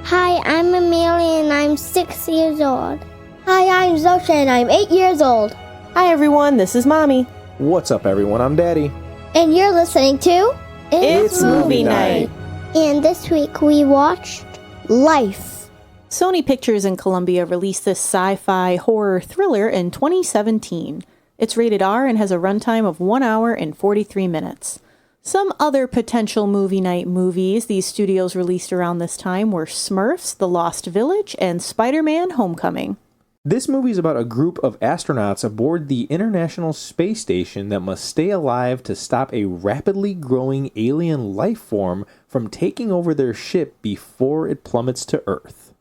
Hi, I'm Amelia and I'm 6 years old. Hi, I'm Zosia and I'm 8 years old. Hi everyone, this is Mommy. What's up everyone, I'm Daddy. And you're listening to It's Movie Night. And this week we watched Life. Sony Pictures and Columbia released this sci-fi horror thriller in 2017. It's rated R and has a runtime of 1 hour and 43 minutes. Some other potential movie night movies these studios released around this time were Smurfs, The Lost Village, and Spider-Man: Homecoming. This movie is about a group of astronauts aboard the International Space Station that must stay alive to stop a rapidly growing alien life form from taking over their ship before it plummets to Earth.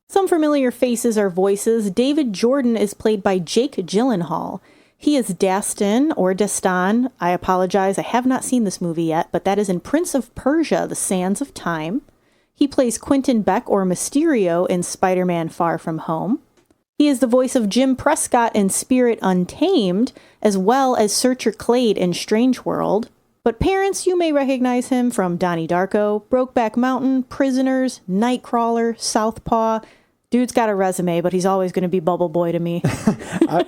Some familiar faces or voices. David Jordan is played by Jake Gyllenhaal. He is Dastan, or Dastan. I apologize, I have not seen this movie yet, but that is in Prince of Persia, The Sands of Time. He plays Quentin Beck, or Mysterio, in Spider-Man: Far From Home. He is the voice of Jim Prescott in Spirit Untamed, as well as Searcher Clade in Strange World. But parents, you may recognize him from Donnie Darko, Brokeback Mountain, Prisoners, Nightcrawler, Southpaw. Dude's got a resume, but he's always going to be Bubble Boy to me.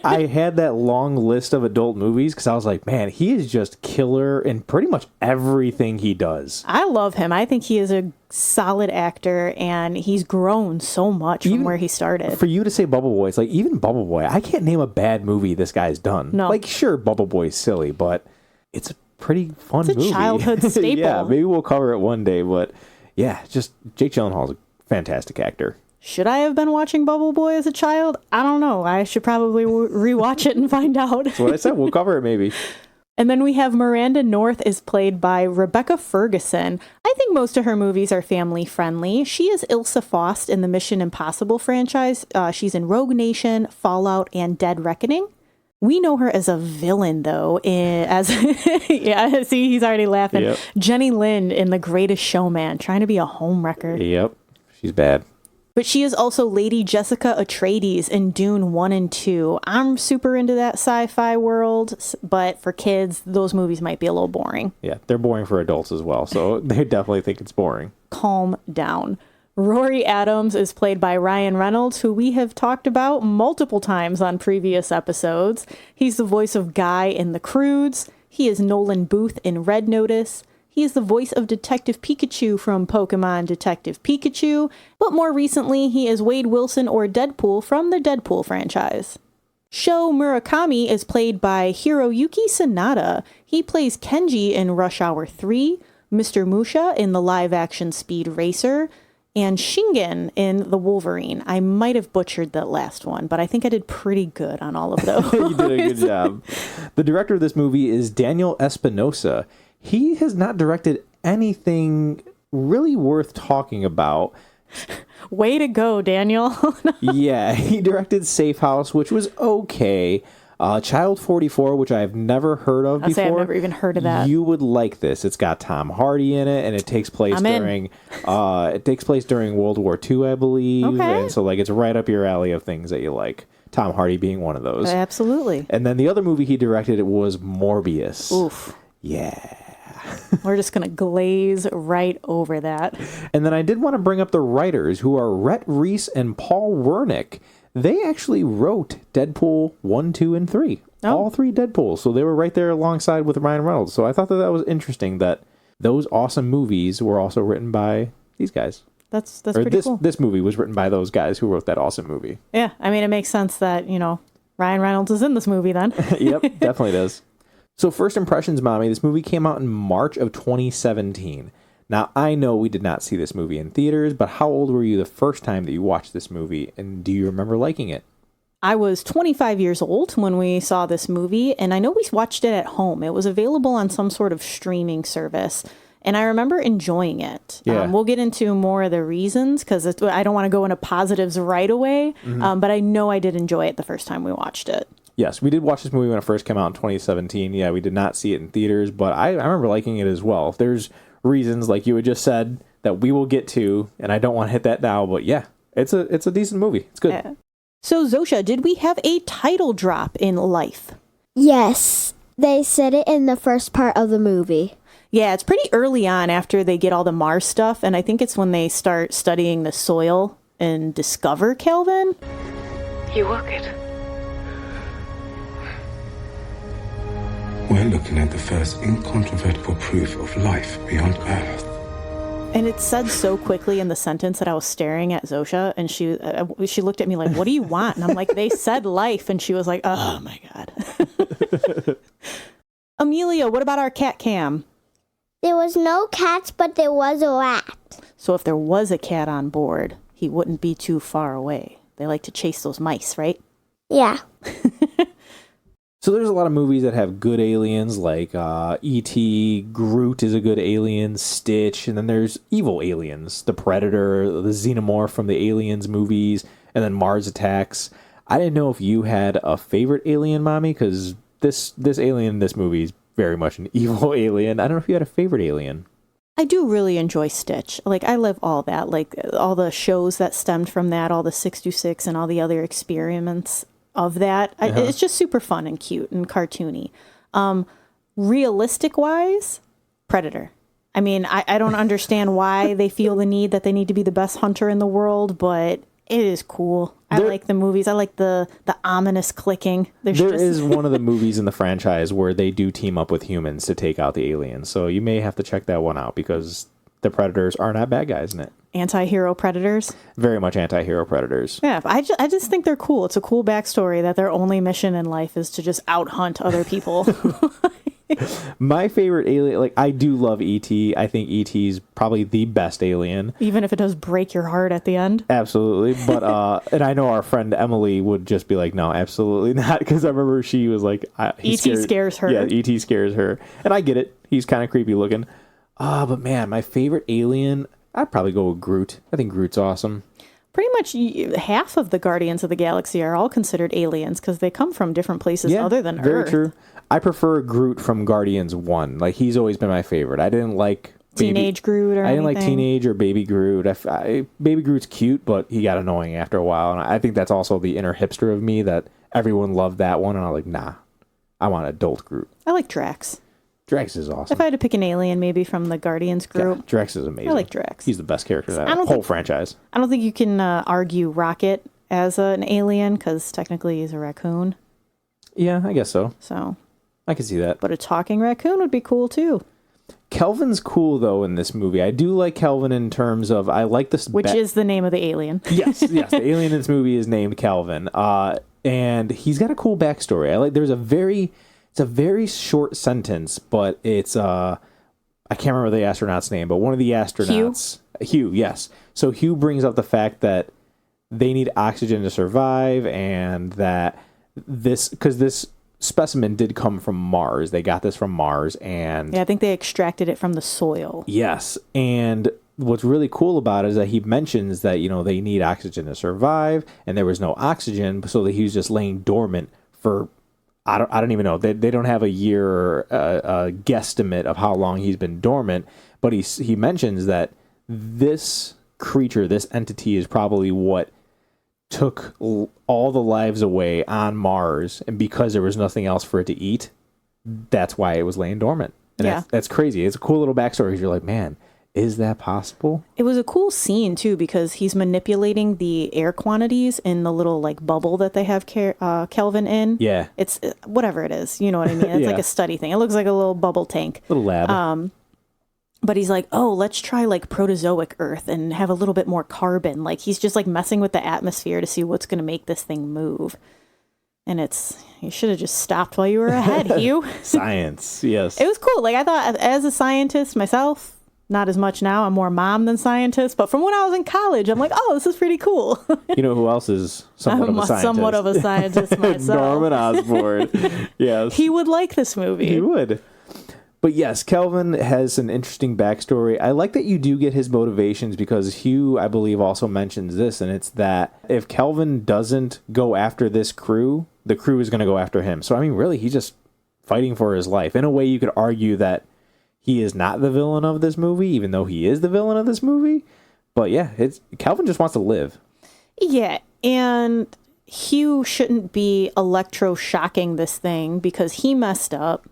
I had that long list of adult movies because I was like, man, he is just killer in pretty much everything he does. I love him. I think he is a solid actor, and he's grown so much from where he started. For you to say Bubble Boy, it's like, even Bubble Boy, I can't name a bad movie this guy's done. No. Like, sure, Bubble Boy's silly, but it's a pretty fun movie. It's a childhood staple. Yeah, maybe we'll cover it one day, but yeah, just Jake Gyllenhaal is a fantastic actor. Should I have been watching Bubble Boy as a child? I don't know. I should probably rewatch it and find out. That's what I said. We'll cover it maybe. And then we have Miranda North is played by Rebecca Ferguson. I think most of her movies are family friendly. She is Ilsa Faust in the Mission Impossible franchise. She's in Rogue Nation, Fallout, and Dead Reckoning. We know her as a villain, though, as yeah, see, he's already laughing. Yep. Jenny Lind in The Greatest Showman, trying to be a homewrecker. Yep, she's bad. But she is also Lady Jessica Atreides in Dune 1 and 2. I'm super into that sci-fi world, but for kids, those movies might be a little boring. Yeah, they're boring for adults as well, so they definitely think it's boring. Calm down. Rory Adams is played by Ryan Reynolds, who we have talked about multiple times on previous episodes. He's the voice of Guy in The Croods. He is Nolan Booth in Red Notice. He is the voice of Detective Pikachu from Pokemon Detective Pikachu, but more recently, he is Wade Wilson or Deadpool from the Deadpool franchise. Sho Murakami is played by Hiroyuki Sanada. He plays Kenji in Rush Hour 3, Mr. Musha in the live-action Speed Racer, and Shingen in The Wolverine. I might have butchered that last one, but I think I did pretty good on all of those. You did a good job. The director of this movie is Daniel Espinosa. He has not directed anything really worth talking about. Way to go, Daniel. Yeah, he directed Safe House, which was okay. Child 44, which I've never heard of before. I've never even heard of that. You would like this. It's got Tom Hardy in it, and it takes place during World War II, I believe. Okay. And so like it's right up your alley of things that you like. Tom Hardy being one of those. Absolutely. And then the other movie he directed was Morbius. Oof. Yeah. We're just going to glaze right over that. And then I did want to bring up the writers, who are Rhett Reese and Paul Wernick. They actually wrote Deadpool 1, 2, and 3. Oh. All 3 Deadpools. So they were right there alongside with Ryan Reynolds. So I thought that was interesting that those awesome movies were also written by these guys. That's pretty cool. This movie was written by those guys who wrote that awesome movie. Yeah, I mean, it makes sense that, Ryan Reynolds is in this movie then. Yep, definitely does. So first impressions, Mommy, this movie came out in March of 2017. Now, I know we did not see this movie in theaters, but how old were you the first time that you watched this movie, and do you remember liking it? I was 25 years old when we saw this movie, and I know we watched it at home. It was available on some sort of streaming service, and I remember enjoying it. Yeah. We'll get into more of the reasons, because I don't want to go into positives right away, but I know I did enjoy it the first time we watched it. Yes, we did watch this movie when it first came out in 2017. Yeah, we did not see it in theaters, but I remember liking it as well. There's reasons, like you had just said, that we will get to, and I don't want to hit that now, but yeah, it's a decent movie. It's good. Yeah. So, Zosia, did we have a title drop in Life? Yes, they said it in the first part of the movie. Yeah, it's pretty early on after they get all the Mars stuff, and I think it's when they start studying the soil and discover Kelvin. You work it. We're looking at the first incontrovertible proof of life beyond Earth. And it said so quickly in the sentence that I was staring at Zosia, and she looked at me like, "What do you want?" And I'm like, "They said life," and she was like, "Oh my God." Amelia, what about our cat Cam? There was no cats, but there was a rat. So if there was a cat on board, he wouldn't be too far away. They like to chase those mice, right? Yeah. So there's a lot of movies that have good aliens, like E.T., Groot is a good alien, Stitch, and then there's evil aliens, the Predator, the Xenomorph from the Aliens movies, and then Mars Attacks. I didn't know if you had a favorite alien, Mommy, because this alien in this movie is very much an evil alien. I don't know if you had a favorite alien. I do really enjoy Stitch. Like, I love all that, like all the shows that stemmed from that, all the 626 and all the other experiments of that. It's just super fun and cute and cartoony. Realistic wise, Predator. I mean, I don't understand why they feel the need that they need to be the best hunter in the world, but it is cool. I like the movies. I like the ominous clicking. There is one of the movies in the franchise where they do team up with humans to take out the aliens. So you may have to check that one out because the Predators are not bad guys in it. Anti-hero predators? Very much anti-hero predators. Yeah, I just think they're cool. It's a cool backstory that their only mission in life is to just out-hunt other people. My favorite alien, like, I do love E.T. I think E.T. is probably the best alien. Even if it does break your heart at the end? Absolutely. But, and I know our friend Emily would just be like, no, absolutely not. Because I remember she was like... E.T. scares her. Yeah, E.T. scares her. And I get it. He's kind of creepy looking. But man, my favorite alien... I'd probably go with Groot. I think Groot's awesome. Pretty much half of the Guardians of the Galaxy are all considered aliens because they come from different places other than Earth. Very true. I prefer Groot from Guardians 1. Like, he's always been my favorite. I didn't like... Teenage Groot or anything. I didn't like Teenage or Baby Groot. Baby Groot's cute, but he got annoying after a while. And I think that's also the inner hipster of me that everyone loved that one. And I'm like, nah, I want adult Groot. I like Drax. Drax is awesome. If I had to pick an alien, maybe from the Guardians group. Yeah, Drax is amazing. I like Drax. He's the best character in that whole franchise. I don't think you can argue Rocket as an alien because technically he's a raccoon. Yeah, I guess so. So I can see that. But a talking raccoon would be cool too. Kelvin's cool though in this movie. I do like Kelvin in terms of I like this. Which is the name of the alien. Yes. The alien in this movie is named Kelvin. And he's got a cool backstory. It's a very short sentence, but it's I can't remember the astronaut's name, but one of the astronauts, Hugh, yes. So Hugh brings up the fact that they need oxygen to survive, and that because this specimen did come from Mars. They got this from Mars, and yeah, I think they extracted it from the soil. Yes, and what's really cool about it is that he mentions that they need oxygen to survive, and there was no oxygen, so that he was just laying dormant for. I don't even know. They don't have a year or a guesstimate of how long he's been dormant, but he mentions that this creature, this entity, is probably what took all the lives away on Mars, and because there was nothing else for it to eat, that's why it was laying dormant. And that's crazy. It's a cool little backstory because you're like, man, is that possible? It was a cool scene, too, because he's manipulating the air quantities in the little, bubble that they have Kelvin in. Yeah. It's whatever it is. You know what I mean? It's like a study thing. It looks like a little bubble tank. Little lab. But he's like, oh, let's try, Protozoic Earth and have a little bit more carbon. He's just, messing with the atmosphere to see what's going to make this thing move. And you should have just stopped while you were ahead, Hugh. Science, yes. It was cool. I thought, as a scientist myself, not as much now. I'm more mom than scientist. But from when I was in college, I'm like, oh, this is pretty cool. You know who else is somewhat of a scientist? Somewhat of a scientist myself. Norman Osborn. Yes. He would like this movie. He would. But yes, Kelvin has an interesting backstory. I like that you do get his motivations because Hugh, I believe, also mentions this, and it's that if Kelvin doesn't go after this crew, the crew is going to go after him. So, I mean, really, he's just fighting for his life. In a way, you could argue that he is not the villain of this movie, even though he is the villain of this movie. But yeah, Kelvin just wants to live. Yeah, and Hugh shouldn't be electroshocking this thing because he messed up.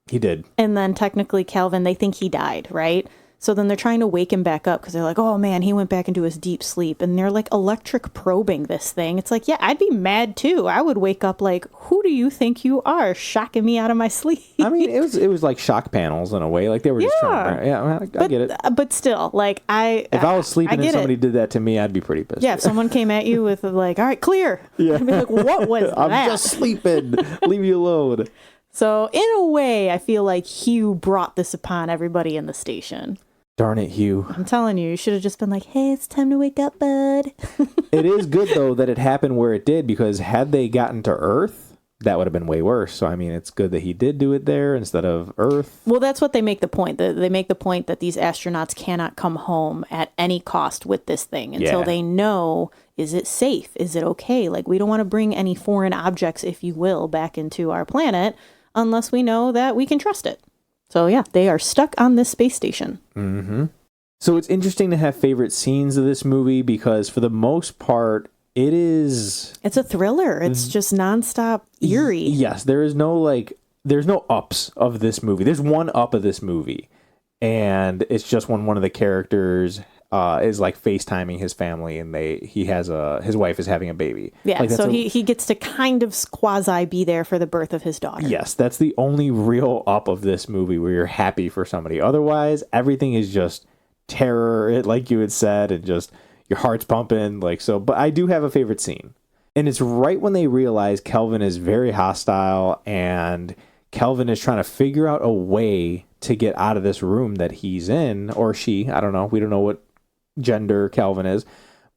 He did. And then technically Calvin, they think he died, right? So then they're trying to wake him back up because they're like, oh man, he went back into his deep sleep. And they're like electric probing this thing. It's like, yeah, I'd be mad too. I would wake up like, who do you think you are, shocking me out of my sleep? I mean, it was like shock panels in a way. Like they were just trying to, I get it. But still, like if I was sleeping and somebody it. did that to me, I'd be pretty pissed. Yeah, if someone came at you with like, all right, clear. Yeah. I'd be like, what was I'm that? just sleeping. Leave me alone. So in a way, I feel like Hugh brought this upon everybody in the station. Darn it, Hugh. I'm telling you should have just been like, hey, it's time to wake up, bud. It is good, though, that it happened where it did, because had they gotten to Earth, that would have been way worse. So, I mean, it's good that he did do it there instead of Earth. Well, that's what they make the point. They make the point that these astronauts cannot come home at any cost with this thing until they know, is it safe? Is it okay? Like, we don't want to bring any foreign objects, if you will, back into our planet unless we know that we can trust it. So, yeah, they are stuck on this space station. Mm-hmm. So it's interesting to have favorite scenes of this movie because, for the most part, it's a thriller. It's just nonstop eerie. Yes, there's no ups of this movie. There's one up of this movie, and it's just when one of the characters is like FaceTiming his family, and his wife is having a baby. Yeah, like so he gets to kind of quasi be there for the birth of his daughter. Yes, that's the only real up of this movie where you're happy for somebody. Otherwise, everything is just terror, like you had said, and just your heart's pumping, like so. But I do have a favorite scene, and it's right when they realize Kelvin is very hostile, and Kelvin is trying to figure out a way to get out of this room that he's in, or she. I don't know. We don't know what gender Kelvin is,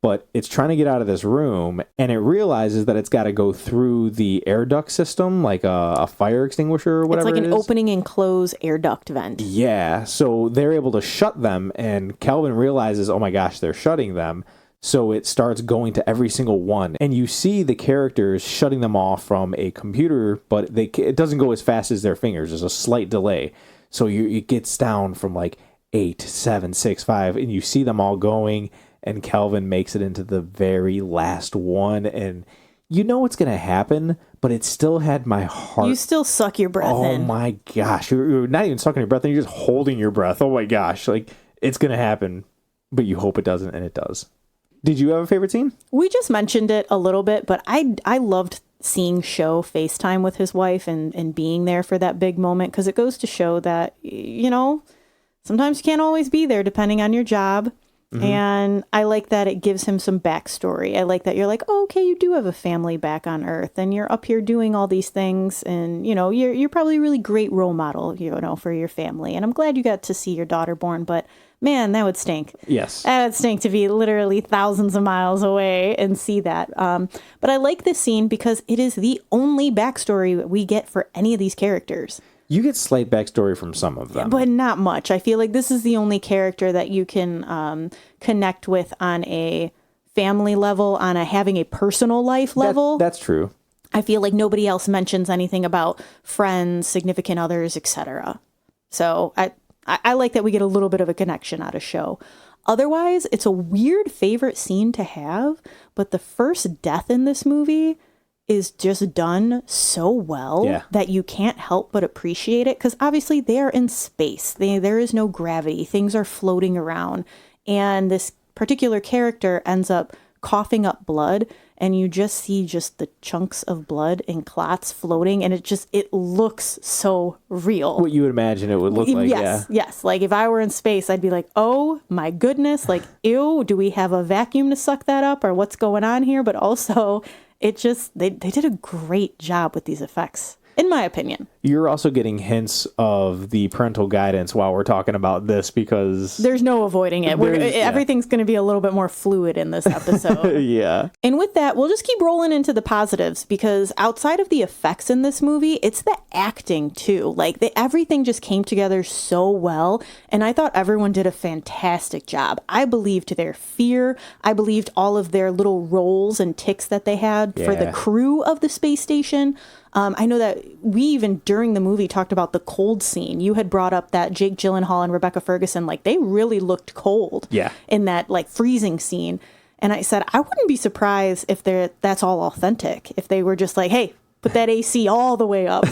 but it's trying to get out of this room, and it realizes that it's got to go through the air duct system, like a fire extinguisher or whatever. It's like an it is. opening and close air duct vent. Yeah, so they're able to shut them, and Kelvin realizes, oh my gosh, they're shutting them. So it starts going to every single one, and you see the characters shutting them off from a computer, but it doesn't go as fast as their fingers. There's a slight delay. So it gets down from like 8, 7, 6, 5, and you see them all going, and Kelvin makes it into the very last one, and you know what's going to happen, but it still had my heart. You still suck your breath in. Oh my gosh. You're not even sucking your breath in, you're just holding your breath. Oh my gosh. Like, it's going to happen, but you hope it doesn't, and it does. Did you have a favorite scene? We just mentioned it a little bit, but I loved seeing Sho FaceTime with his wife and being there for that big moment, because it goes to show that, sometimes you can't always be there depending on your job. Mm-hmm. And I like that it gives him some backstory. I like that you're like, oh, okay, you do have a family back on Earth, and you're up here doing all these things, and you're probably a really great role model, for your family. And I'm glad you got to see your daughter born, but man, that would stink. Yes. That would stink to be literally thousands of miles away and see that. But I like this scene because it is the only backstory we get for any of these characters. You get slight backstory from some of them. But not much. I feel like this is the only character that you can connect with on a family level, on having a personal life level. That's true. I feel like nobody else mentions anything about friends, significant others, etc. So I like that we get a little bit of a connection out of Sho. Otherwise, it's a weird favorite scene to have, but the first death in this movie is just done so well that you can't help but appreciate it, because obviously they are in space. There is no gravity. Things are floating around, and this particular character ends up coughing up blood, and you just see just the chunks of blood and clots floating, and it looks so real. What you would imagine it would look like. Yes. Like if I were in space, I'd be like, oh my goodness, like, ew, do we have a vacuum to suck that up, or what's going on here? But also, they did a great job with these effects, in my opinion. You're also getting hints of the parental guidance while we're talking about this, because there's no avoiding it. Everything's going to be a little bit more fluid in this episode. Yeah. And with that, we'll just keep rolling into the positives, because outside of the effects in this movie, it's the acting too. Like everything just came together so well. And I thought everyone did a fantastic job. I believed their fear. I believed all of their little roles and tics that they had for the crew of the space station. I know that we even during the movie talked about the cold scene. You had brought up that Jake Gyllenhaal and Rebecca Ferguson, like they really looked cold in that like freezing scene. And I said, I wouldn't be surprised if that's all authentic. If they were just like, hey, Put that AC all the way up.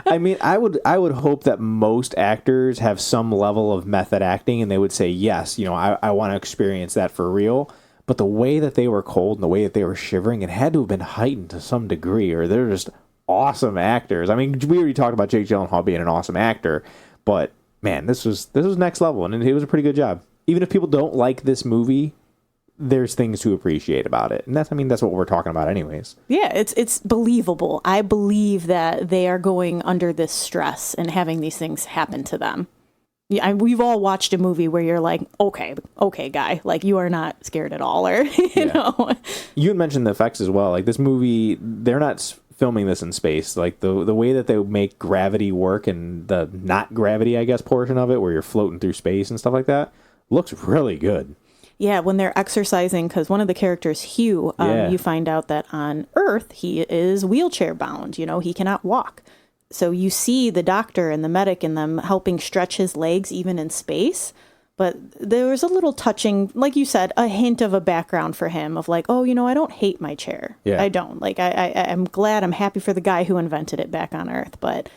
I mean, I would hope that most actors have some level of method acting, and they would say, yes, I want to experience that for real. But the way that they were cold and the way that they were shivering, it had to have been heightened to some degree, or they're just awesome actors. I mean, we already talked about Jake Gyllenhaal being an awesome actor, but man, this was next level, and it was a pretty good job. Even if people don't like this movie, there's things to appreciate about it, and that's what we're talking about, anyways. Yeah, it's believable. I believe that they are going under this stress and having these things happen to them. Yeah, we've all watched a movie where you're like, okay, guy, like you are not scared at all, or you know. You had mentioned the effects as well. Like this movie, they're not filming this in space. Like the way that they make gravity work and the not gravity, I guess, portion of it, where you're floating through space and stuff like that, looks really good. Yeah, when they're exercising, because one of the characters, Hugh, you find out that on Earth he is wheelchair bound. He cannot walk. So you see the doctor and the medic and them helping stretch his legs even in space. But there was a little touching, like you said, a hint of a background for him of like, oh, I don't hate my chair. Yeah. I don't. Like, I'm glad, I'm happy for the guy who invented it back on Earth. But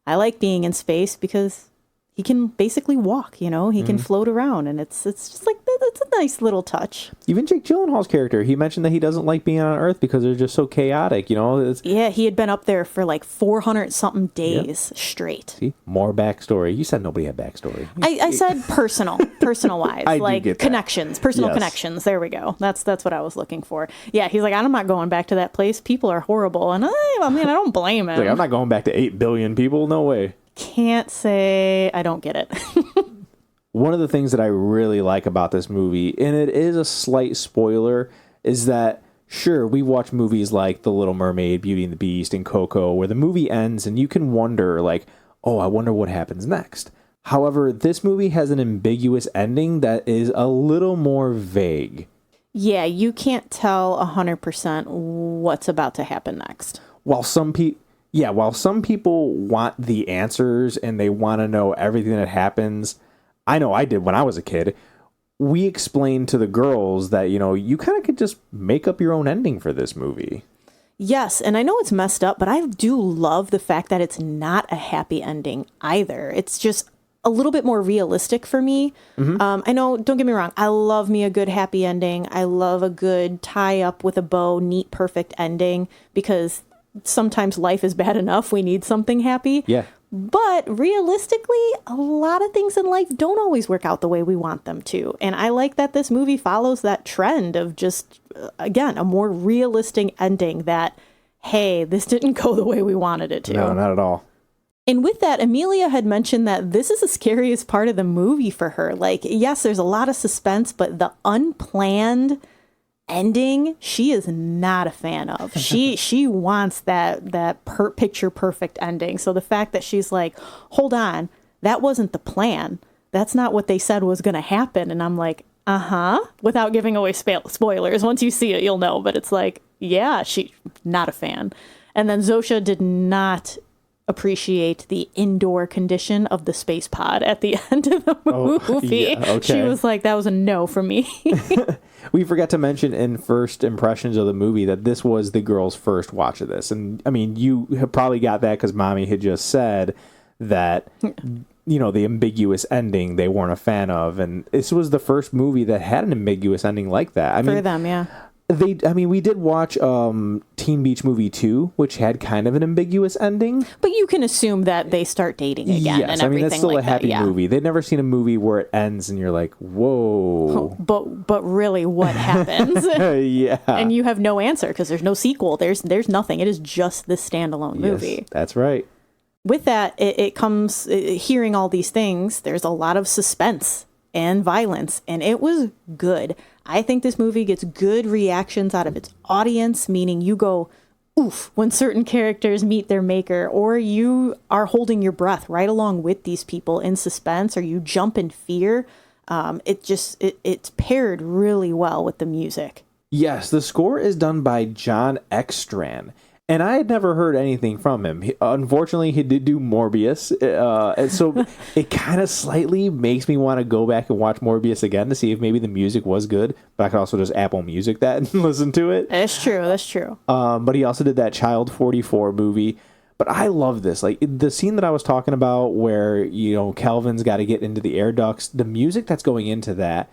I like being in space because he can basically walk, he can float around. And it's just like, it's a nice little touch. Even Jake Gyllenhaal's character, he mentioned that he doesn't like being on Earth because they're just so chaotic, Yeah, he had been up there for like 400-something days straight. See, more backstory. You said nobody had backstory. I said personal-wise. I like do get connections, personal connections. There we go. That's what I was looking for. Yeah, he's like, I'm not going back to that place. People are horrible. And I don't blame him. Like, I'm not going back to 8 billion people. No way. Can't say I don't get it. One of the things that I really like about this movie, and it is a slight spoiler, is that, sure, we watch movies like The Little Mermaid, Beauty and the Beast, and Coco, where the movie ends and you can wonder, like, oh, I wonder what happens next. However, this movie has an ambiguous ending that is a little more vague. Yeah, you can't tell 100% what's about to happen next. While some people want the answers and they want to know everything that happens, I know I did when I was a kid, we explained to the girls that, you kind of could just make up your own ending for this movie. Yes, and I know it's messed up, but I do love the fact that it's not a happy ending either. It's just a little bit more realistic for me. Mm-hmm. I know, don't get me wrong, I love me a good happy ending. I love a good tie up with a bow, neat, perfect ending, because sometimes life is bad enough. We need something happy. Yeah. But realistically, a lot of things in life don't always work out the way we want them to. And I like that this movie follows that trend of just, again, a more realistic ending that, hey, this didn't go the way we wanted it to. No, not at all. And with that, Amelia had mentioned that this is the scariest part of the movie for her. Like, yes, there's a lot of suspense, but the unplanned ending she is not a fan of. She wants that picture perfect ending. So the fact that she's like, hold on, that wasn't the plan, that's not what they said was going to happen, and I'm like, without giving away spoilers, once you see it you'll know, but it's like, yeah, she not a fan. And then Zosia did not appreciate the indoor condition of the space pod at the end of the movie. Yeah, okay. She was like, that was a no for me. We forgot to mention in first impressions of the movie that this was the girl's first watch of this. And I mean, you have probably got that because Mommy had just said that, the ambiguous ending they weren't a fan of. And this was the first movie that had an ambiguous ending like that. For them, yeah. We did watch Teen Beach Movie 2, which had kind of an ambiguous ending. But you can assume that they start dating again and everything. That's still like a happy that, movie. They've never seen a movie where it ends and you're like, whoa. But really, what happens? Yeah. And you have no answer because there's no sequel. There's nothing. It is just this standalone movie. Yes, that's right. With that, it comes, hearing all these things, there's a lot of suspense and violence, and it was good. I think this movie gets good reactions out of its audience, meaning you go, oof, when certain characters meet their maker, or you are holding your breath right along with these people in suspense, or you jump in fear. It's paired really well with the music. Yes, the score is done by John Ekstrand. And I had never heard anything from him. Unfortunately, he did do Morbius. And so it kind of slightly makes me want to go back and watch Morbius again to see if maybe the music was good. But I could also just Apple Music that and listen to it. That's true. But he also did that Child 44 movie. But I love this. Like the scene that I was talking about where, Calvin's got to get into the air ducts. The music that's going into that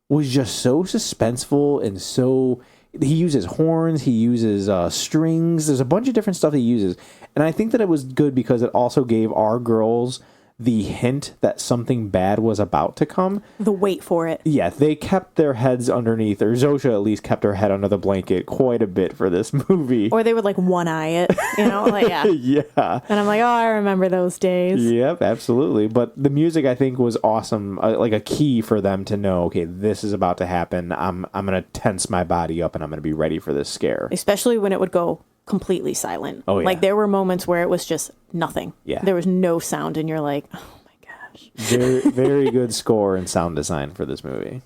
was just so suspenseful and so... He uses horns, he uses strings. There's a bunch of different stuff he uses. And I think that it was good because it also gave our girls the hint that something bad was about to come. The wait for it. Yeah, they kept their heads underneath, or Zosia at least kept her head under the blanket quite a bit for this movie. Or they would like one eye it, like, yeah. Yeah. And I'm like, oh, I remember those days. Yep, absolutely. But the music I think was awesome, like a key for them to know, okay, this is about to happen. I'm going to tense my body up and I'm going to be ready for this scare. Especially when it would go completely silent. Oh, yeah. Like there were moments where it was just nothing. Yeah. There was no sound and you're like, oh my gosh. Very, very good score and sound design for this movie.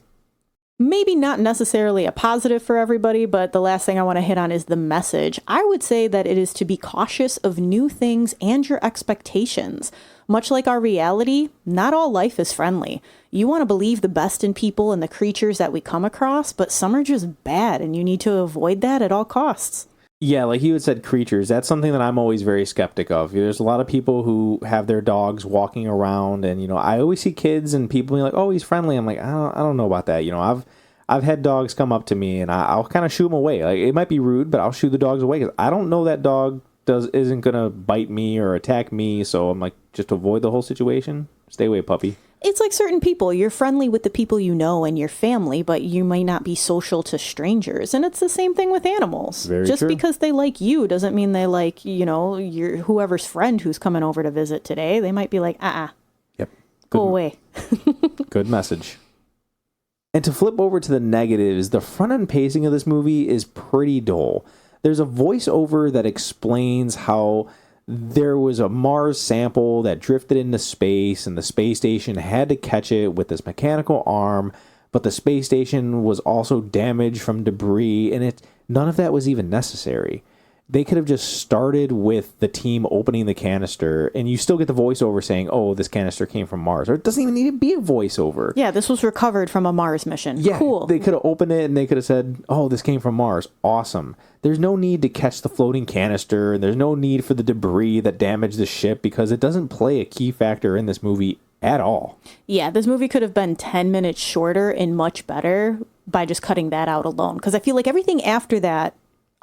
Maybe not necessarily a positive for everybody, but the last thing I want to hit on is the message. I would say that it is to be cautious of new things and your expectations. Much like our reality, not all life is friendly. You want to believe the best in people and the creatures that we come across, but some are just bad and you need to avoid that at all costs. Yeah, like you had said, creatures. That's something that I'm always very skeptic of. There's a lot of people who have their dogs walking around, and I always see kids and people being like, "Oh, he's friendly." I'm like, I don't know about that. I've had dogs come up to me, and I'll kind of shoo them away. Like it might be rude, but I'll shoo the dogs away because I don't know that dog isn't gonna bite me or attack me. So I'm like, just avoid the whole situation. Stay away, puppy. It's like certain people. You're friendly with the people you know and your family, but you might not be social to strangers. And it's the same thing with animals. Very Just true. because they like you doesn't mean they like, your whoever's friend who's coming over to visit today. They might be like, Yep. go away. Good message. And to flip over to the negatives, the front end pacing of this movie is pretty dull. There's a voiceover that explains how there was a Mars sample that drifted into space and the space station had to catch it with this mechanical arm, but the space station was also damaged from debris, and none of that was even necessary. They could have just started with the team opening the canister, and you still get the voiceover saying, "Oh, this canister came from Mars," or it doesn't even need to be a voiceover. Yeah, this was recovered from a Mars mission. Yeah, cool. They could have opened it and they could have said, "Oh, this came from Mars. Awesome." There's no need to catch the floating canister, and there's no need for the debris that damaged the ship because it doesn't play a key factor in this movie at all. Yeah, this movie could have been 10 minutes shorter and much better by just cutting that out alone. Because I feel like everything after that,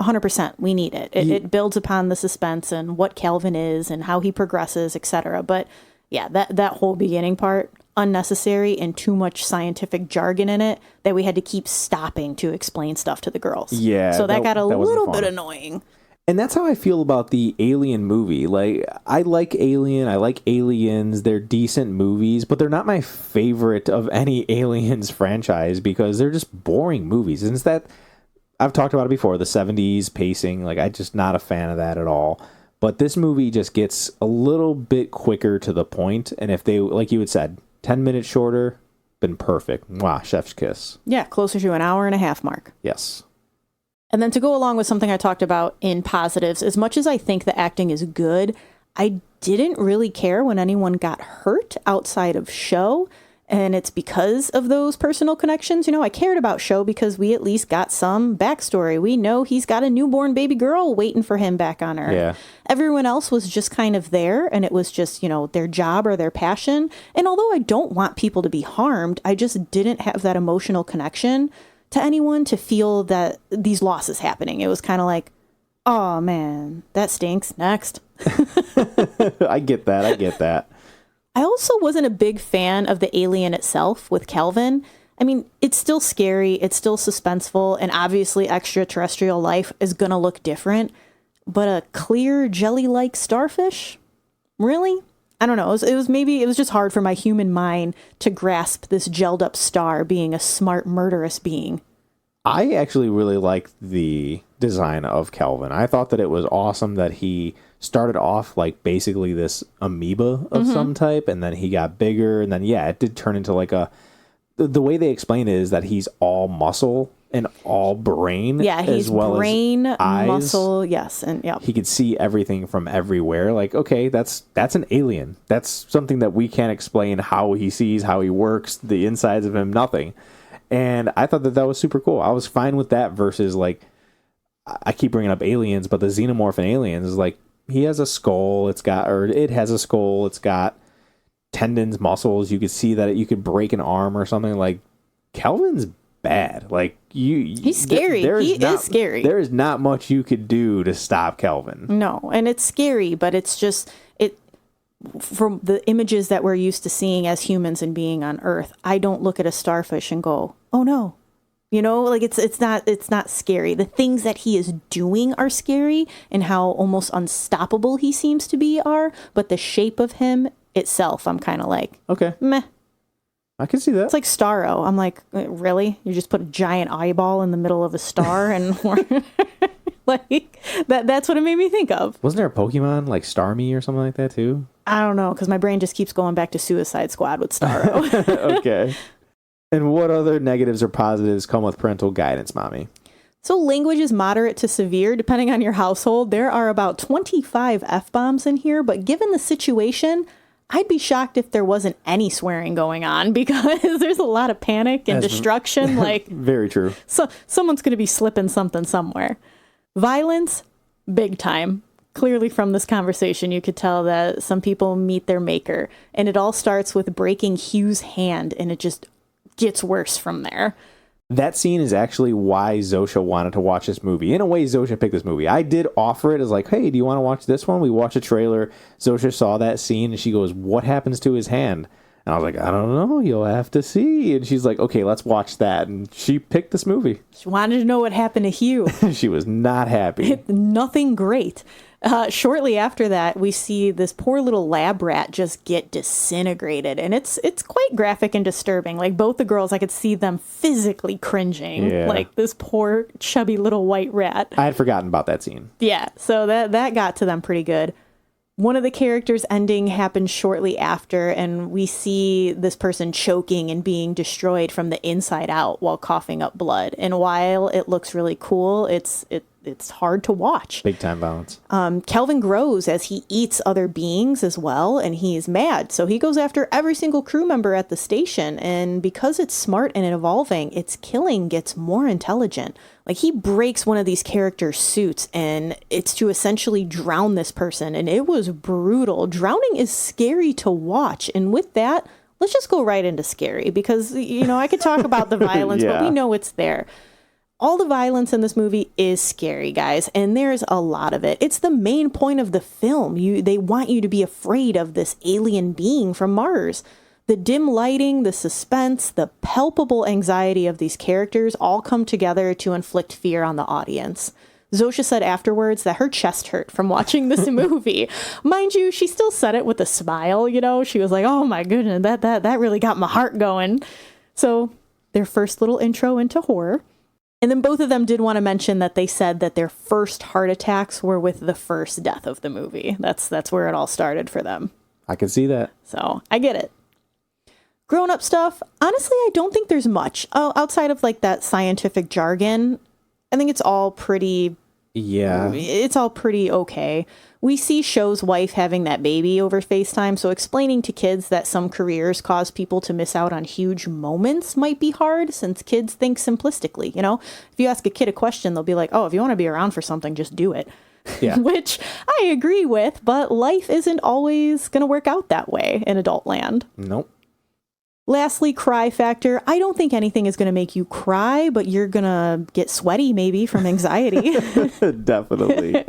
100%, we need it. It builds upon the suspense and what Calvin is and how he progresses, etc. But yeah, that whole beginning part, unnecessary and too much scientific jargon in it that we had to keep stopping to explain stuff to the girls. Yeah. So that got a wasn't little fun. bit annoying. And that's how I feel about the Alien movie. Like, I like Alien, I like Aliens, they're decent movies, but they're not my favorite of any Aliens franchise because they're just boring movies. And it's that, I've talked about it before, the 70s pacing, like, I'm just not a fan of that at all. But this movie just gets a little bit quicker to the point, and if they, like you had said, 10 minutes shorter, been perfect. Mwah, chef's kiss. Yeah, closer to an hour and a half mark. Yes. And then to go along with something I talked about in positives, as much as I think the acting is good, I didn't really care when anyone got hurt outside of show. And it's because of those personal connections. I cared about show because we at least got some backstory. We know he's got a newborn baby girl waiting for him back on Earth. Yeah. Everyone else was just kind of there, and it was just, their job or their passion. And although I don't want people to be harmed, I just didn't have that emotional connection to anyone to feel that these losses happening. It was kind of like, oh man, that stinks. Next. I get that. I also wasn't a big fan of the alien itself with Calvin. I mean, it's still scary, it's still suspenseful, and obviously extraterrestrial life is going to look different. But a clear jelly-like starfish? Really? I don't know. It was just hard for my human mind to grasp this gelled up star being a smart, murderous being. I actually really liked the design of Calvin. I thought that it was awesome that he started off like basically this amoeba of some type, and then he got bigger, and then it did turn into like the way they explain it is that he's all muscle, and all brain. Yeah, he's as well brain, as eyes. muscle, yes, and yeah. He could see everything from everywhere. Like, okay, that's an alien. That's something that we can't explain how he sees, how he works, the insides of him, nothing. And I thought that was super cool. I was fine with that versus, like, I keep bringing up aliens, but the xenomorph in Aliens is like, he has a skull, it has a skull, it's got tendons, muscles, you could see that you could break an arm or something. Like, Kelvin's bad. Like, he's scary. He is scary. There is not much you could do to stop Kelvin. No, and it's scary, but it's just, from the images that we're used to seeing as humans and being on Earth, I don't look at a starfish and go, oh no. You know, like it's not scary. The things that he is doing are scary and how almost unstoppable he seems to be are, but the shape of him itself, I'm kind of like, okay, meh. I can see that. It's like Starro. I'm like, really? You just put a giant eyeball in the middle of a star and like that's what it made me think of. Wasn't there a Pokemon like Starmie or something like that too? I don't know, because my brain just keeps going back to Suicide Squad with Starro. Okay. And what other negatives or positives come with parental guidance, Mommy? So language is moderate to severe, depending on your household. There are about 25 F-bombs in here, but given the situation, I'd be shocked if there wasn't any swearing going on because there's a lot of panic and destruction. Like, very true. So someone's going to be slipping something somewhere. Violence, big time. Clearly from this conversation, you could tell that some people meet their maker. And it all starts with breaking Hugh's hand, and it just gets worse from there. That scene is actually why Zosia wanted to watch this movie. In a way, Zosia picked this movie. I did offer it as like, hey, do you want to watch this one? We watched a trailer. Zosia saw that scene, and she goes, what happens to his hand? And I was like, I don't know. You'll have to see. And she's like, okay, let's watch that. And she picked this movie. She wanted to know what happened to Hugh. She was not happy. Nothing great. Shortly after that, we see this poor little lab rat just get disintegrated. And it's quite graphic and disturbing. Like, both the girls, I could see them physically cringing. Yeah. Like, this poor, chubby little white rat. I had forgotten about that scene. Yeah, so that got to them pretty good. One of the characters' ending happens shortly after, and we see this person choking and being destroyed from the inside out while coughing up blood. And while it looks really cool, it's hard to watch. Big time violence. Kelvin grows as he eats other beings as well, and he's mad. So he goes after every single crew member at the station. And because it's smart and evolving, its killing gets more intelligent. Like, he breaks one of these characters' suits, and it's to essentially drown this person. And it was brutal. Drowning is scary to watch. And with that, let's just go right into scary, because, you know, I could talk about the violence, Yeah. but we know it's there. All the violence in this movie is scary, guys, and there's a lot of it. It's the main point of the film. They want you to be afraid of this alien being from Mars. The dim lighting, the suspense, the palpable anxiety of these characters all come together to inflict fear on the audience. Zosia said afterwards that her chest hurt from watching this movie. Mind you, she still said it with a smile, you know? She was like, oh my goodness, that really got my heart going. So, their first little intro into horror. And then both of them did want to mention that they said that their first heart attacks were with the first death of the movie. That's where it all started for them. I can see that. So, I get it. Grown-up stuff, honestly, I don't think there's much. Outside of, like, that scientific jargon, I think it's all pretty... Yeah. It's all pretty okay. We see Show's wife having that baby over FaceTime, so explaining to kids that some careers cause people to miss out on huge moments might be hard, since kids think simplistically, you know? If you ask a kid a question, they'll be like, oh, if you want to be around for something, just do it. Yeah. Which I agree with, but life isn't always going to work out that way in adult land. Nope. Lastly, cry factor. I don't think anything is going to make you cry, but you're going to get sweaty maybe from anxiety. Definitely.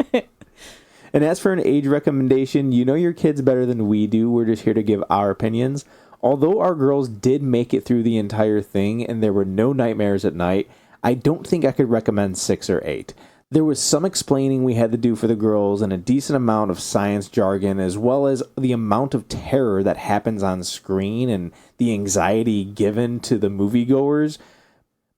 And as for an age recommendation, you know your kids better than we do. We're just here to give our opinions. Although our girls did make it through the entire thing and there were no nightmares at night, I don't think I could recommend 6 or 8. There was some explaining we had to do for the girls and a decent amount of science jargon, as well as the amount of terror that happens on screen and the anxiety given to the moviegoers.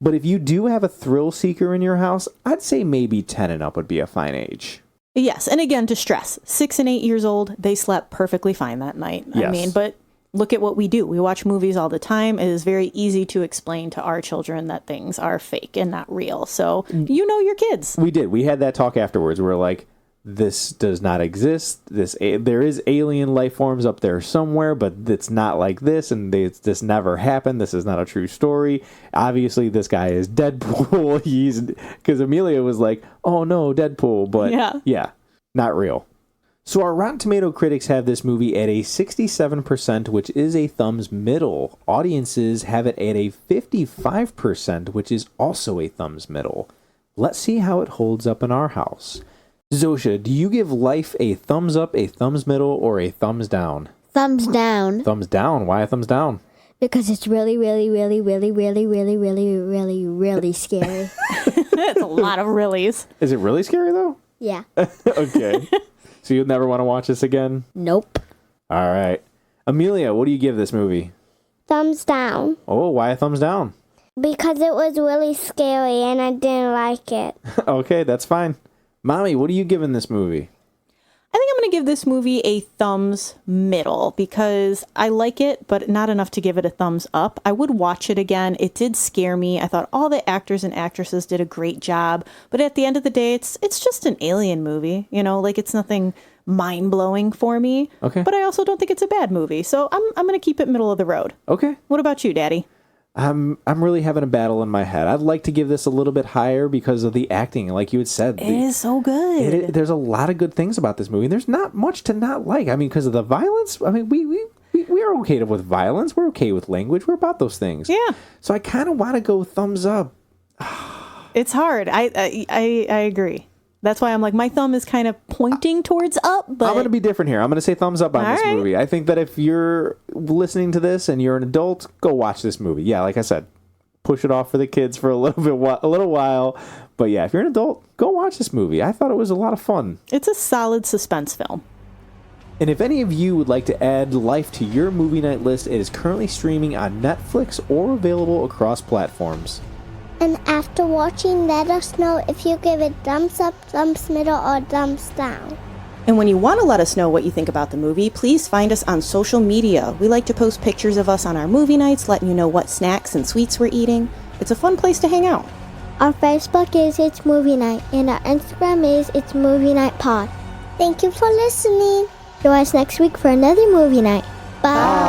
But if you do have a thrill seeker in your house, I'd say maybe 10 and up would be a fine age. Yes, and again, to stress, 6 and 8 years old, they slept perfectly fine that night. Yes. I mean, but look at what we do. We watch movies all the time. It is very easy to explain to our children that things are fake and not real. So you know your kids. We did. We had that talk afterwards. We're like, this does not exist. There is alien life forms up there somewhere, but it's not like this, and this never happened. This is not a true story. Obviously, this guy is Deadpool. Because Amelia was like, oh no, Deadpool. But yeah, not real. So our Rotten Tomato critics have this movie at a 67%, which is a thumbs middle. Audiences have it at a 55%, which is also a thumbs middle. Let's see how it holds up in our house. Zosia, do you give Life a thumbs up, a thumbs middle, or a thumbs down? Thumbs down. Thumbs down. Why a thumbs down? Because it's really, really, really, really, really, really, really, really, really scary. It's a lot of reallys. Is it really scary, though? Yeah. Okay. So you'll never want to watch this again? Nope. All right. Amelia, what do you give this movie? Thumbs down. Oh, why a thumbs down? Because it was really scary and I didn't like it. Okay, that's fine. Mommy, what are you giving this movie? I think I'm going to give this movie a thumbs middle because I like it, but not enough to give it a thumbs up. I would watch it again. It did scare me. I thought all the actors and actresses did a great job. But at the end of the day, it's just an alien movie. You know, like it's nothing mind-blowing for me. Okay. But I also don't think it's a bad movie. So I'm going to keep it middle of the road. Okay. What about you, Daddy? I'm really having a battle in my head. I'd like to give this a little bit higher because of the acting, like you had said. It is so good. There's a lot of good things about this movie. There's not much to not like. I mean, because of the violence. I mean, we are okay with violence. We're okay with language. We're about those things. Yeah. So I kind of want to go thumbs up. It's hard. I agree. That's why I'm like, my thumb is kind of pointing towards up, but I'm going to be different here. I'm going to say thumbs up on this movie. I think that if you're listening to this and you're an adult, go watch this movie. Yeah, like I said, push it off for the kids for a little while. But yeah, if you're an adult, go watch this movie. I thought it was a lot of fun. It's a solid suspense film. And if any of you would like to add Life to your movie night list, it is currently streaming on Netflix or available across platforms. And after watching, let us know if you give it thumbs up, thumbs middle, or thumbs down. And when you want to let us know what you think about the movie, please find us on social media. We like to post pictures of us on our movie nights, letting you know what snacks and sweets we're eating. It's a fun place to hang out. Our Facebook is It's Movie Night, and our Instagram is It's Movie Night Pod. Thank you for listening. Join us next week for another movie night. Bye.